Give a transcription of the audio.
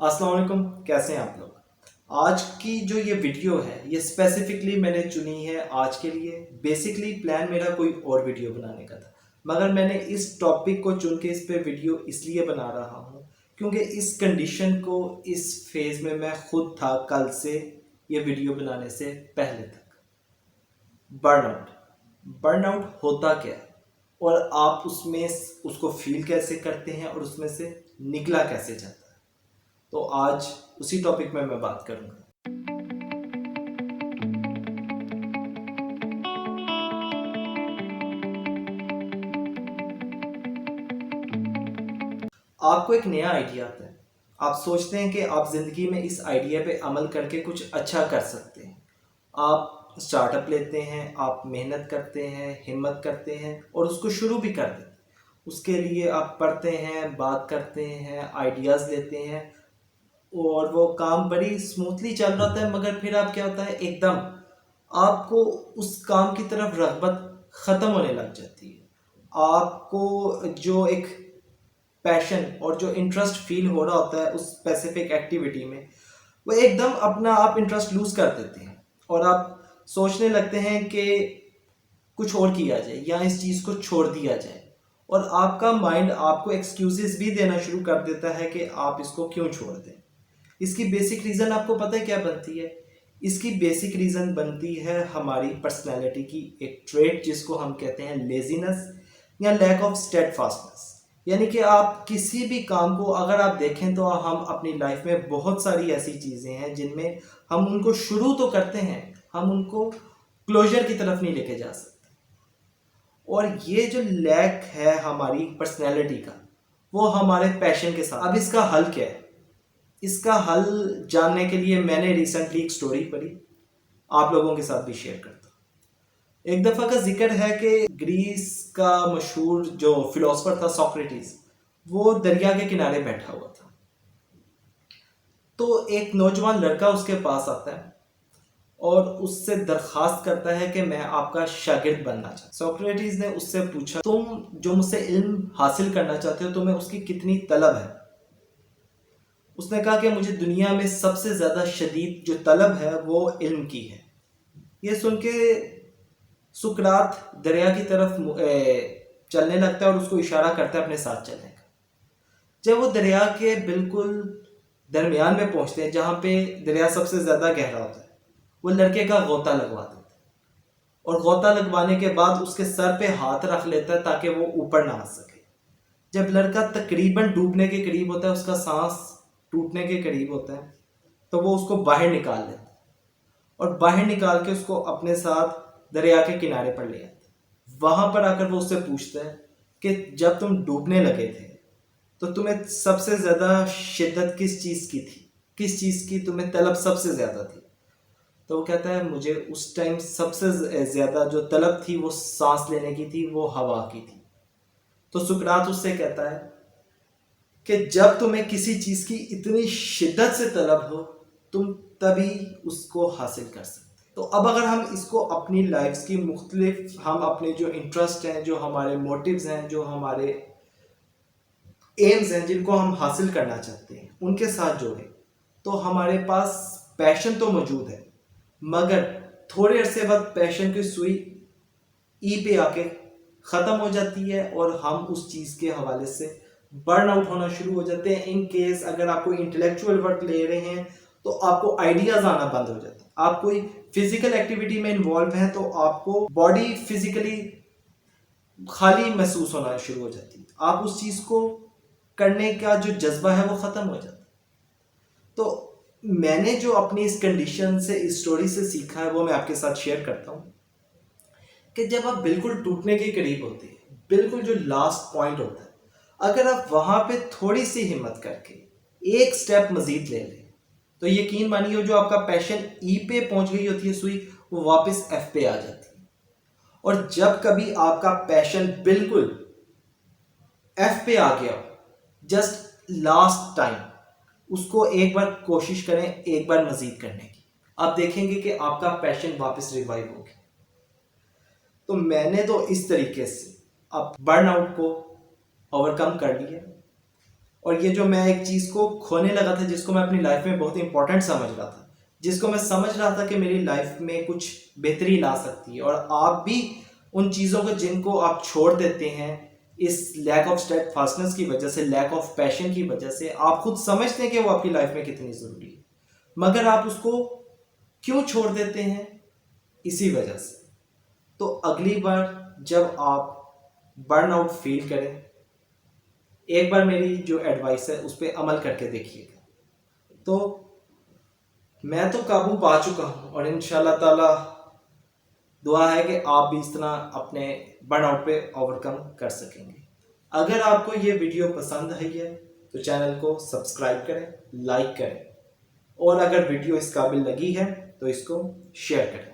अस्सलाम वालेकुम, कैसे हैं आप लोग। आज की जो ये वीडियो है ये स्पेसिफिकली मैंने चुनी है आज के लिए। बेसिकली प्लान मेरा कोई और वीडियो बनाने का था, मगर मैंने इस टॉपिक को चुन के इस पे वीडियो इसलिए बना रहा हूँ क्योंकि इस कंडीशन को, इस फेज़ में मैं खुद था कल से, ये वीडियो बनाने से पहले तक। बर्नआउट। बर्नआउट होता क्या है और आप उसमें उसको फील कैसे करते हैं और उसमें से निकला कैसे जाता है, तो आज उसी टॉपिक में मैं बात करूंगा। आपको एक नया आइडिया आता है, आप सोचते हैं कि आप ज़िंदगी में इस आइडिया पे अमल करके कुछ अच्छा कर सकते हैं। आप स्टार्टअप लेते हैं, आप मेहनत करते हैं, हिम्मत करते हैं और उसको शुरू भी कर देते हैं। उसके लिए आप पढ़ते हैं, बात करते हैं, आइडियाज़ लेते हैं और वो काम बड़ी स्मूथली चल रहा था, मगर फिर आप क्या होता है, एकदम आपको उस काम की तरफ रग़बत ख़त्म होने लग जाती है। आपको जो एक पैशन और जो इंटरेस्ट फील हो रहा होता है उस स्पेसिफिक एक्टिविटी में, वो एकदम अपना आप इंटरेस्ट लूज़ कर देते हैं और आप सोचने लगते हैं कि कुछ और किया जाए या इस चीज़ को छोड़ दिया जाए। और आपका माइंड आपको एक्सक्यूजेस भी देना शुरू कर देता है कि आप इसको क्यों छोड़ दें। इसकी बेसिक रीज़न आपको पता है क्या बनती है? इसकी बेसिक रीज़न बनती है हमारी पर्सनैलिटी की एक ट्रेट, जिसको हम कहते हैं लेजीनेस या लैक ऑफ स्टेडफास्टनेस। यानी कि आप किसी भी काम को अगर आप देखें तो हम अपनी लाइफ में बहुत सारी ऐसी चीज़ें हैं जिनमें हम उनको शुरू तो करते हैं, हम उनको क्लोजर की तरफ नहीं लेके जा सकते। और ये जो लैक है हमारी पर्सनैलिटी का, वो हमारे पैशन के साथ। अब इसका हल क्या है? इसका हल जानने के लिए मैंने रिसेंटली एक स्टोरी पढ़ी, आप लोगों के साथ भी शेयर करता हूँ। एक दफ़ा का जिक्र है कि ग्रीस का मशहूर जो फिलोसफर था सोक्रेटिस, वो दरिया के किनारे बैठा हुआ था। तो एक नौजवान लड़का उसके पास आता है और उससे दरख्वास्त करता है कि मैं आपका शागिर्द बनना चाहता हूँ। सोक्रेटिस ने उससे पूछा, तुम जो मुझसे इल्म हासिल करना चाहते हो, तुम्हें उसकी कितनी तलब है? उसने कहा कि मुझे दुनिया में सबसे ज़्यादा शदीद जो तलब है वो इल्म की है। ये सुन के सुकरात दरिया की तरफ चलने लगता है और उसको इशारा करता है अपने साथ चलने का। जब वो दरिया के बिल्कुल दरमियान में पहुंचते हैं, जहाँ पे दरिया सबसे ज़्यादा गहरा होता है, वो लड़के का गोता लगवा देता है और गोता लगवाने के बाद उसके सर पे हाथ रख लेता है ताकि वो ऊपर ना आ सके। जब लड़का तकरीबन डूबने के करीब होता है, उसका सांस टूटने के करीब होता है, तो वो उसको बाहर निकाल लेता है और बाहर निकाल के उसको अपने साथ दरिया के किनारे पर ले आता है। वहां पर आकर वो उससे पूछता है कि जब तुम डूबने लगे थे तो तुम्हें सबसे ज़्यादा शिद्दत किस चीज़ की थी, किस चीज़ की तुम्हें तलब सबसे ज़्यादा थी? तो वो कहता है, मुझे उस टाइम सबसे ज़्यादा जो तलब थी वो सांस लेने की थी, वो हवा की थी। तो सुकरात उससे कहता है कि जब तुम्हें किसी चीज़ की इतनी शिद्दत से तलब हो, तुम तभी उसको हासिल कर सकते। तो अब अगर हम इसको अपनी लाइफ्स की मुख्तलिफ, हम अपने जो इंटरेस्ट हैं, जो हमारे मोटिव्स हैं, जो हमारे एम्स हैं, जिनको हम हासिल करना चाहते हैं, उनके साथ जोड़ें, तो हमारे पास पैशन तो मौजूद है, मगर थोड़े अरसे बाद पैशन की सुई ई पे आके ख़त्म हो जाती है और हम उस चीज़ के हवाले से बर्न आउट होना शुरू हो जाते हैं। इन केस अगर आप कोई इंटेलेक्चुअल वर्क ले रहे हैं तो आपको आइडियाज़ आना बंद हो जाते हैं। आप कोई फिजिकल एक्टिविटी में इन्वॉल्व हैं तो आपको बॉडी फिजिकली खाली महसूस होना शुरू हो जाती है, आप उस चीज़ को करने का जो जज्बा है वो ख़त्म हो जाता है। तो मैंने जो अपनी इस कंडीशन से, इस स्टोरी से सीखा है, वो मैं आपके साथ शेयर करता हूँ कि जब आप बिल्कुल टूटने के करीब होते हैं, बिल्कुल जो लास्ट पॉइंट होता है, अगर आप वहाँ पे थोड़ी सी हिम्मत करके एक स्टेप मज़ीद ले लें, तो यकीन मानिए जो आपका पैशन ई पे पहुँच गई होती है सुई, वो वापस एफ पे आ जाती है। और जब कभी आपका पैशन बिल्कुल एफ पे आ गया हो, जस्ट लास्ट टाइम उसको एक बार कोशिश करें, एक बार मजीद करने की, आप देखेंगे कि आपका पैशन वापस रिवाइव हो गया। तो मैंने तो इस तरीके से अब बर्नआउट को ओवरकम कर लिया और ये जो मैं एक चीज़ को खोने लगा था, जिसको मैं अपनी लाइफ में बहुत इंपॉर्टेंट समझ रहा था, जिसको मैं समझ रहा था कि मेरी लाइफ में कुछ बेहतरी ला सकती है, और आप भी उन चीज़ों को जिनको आप छोड़ देते हैं इस लैक ऑफ स्टेडफास्टनेस की वजह से, लैक ऑफ पैशन की वजह से, आप खुद समझते हैं कि वो आपकी लाइफ में कितनी ज़रूरी है, मगर आप उसको क्यों छोड़ देते हैं? इसी वजह से। तो अगली बार जब आप बर्नआउट फील करें, एक बार मेरी जो एडवाइस है उस पर अमल करके देखिएगा। तो मैं तो काबू पा चुका हूँ, और इंशाल्लाह ताला दुआ है कि आप भी इस तरह अपने बर्नआउट पे ओवरकम कर सकेंगे। अगर आपको ये वीडियो पसंद आई है तो चैनल को सब्सक्राइब करें, लाइक करें, और अगर वीडियो इस काबिल लगी है तो इसको शेयर करें।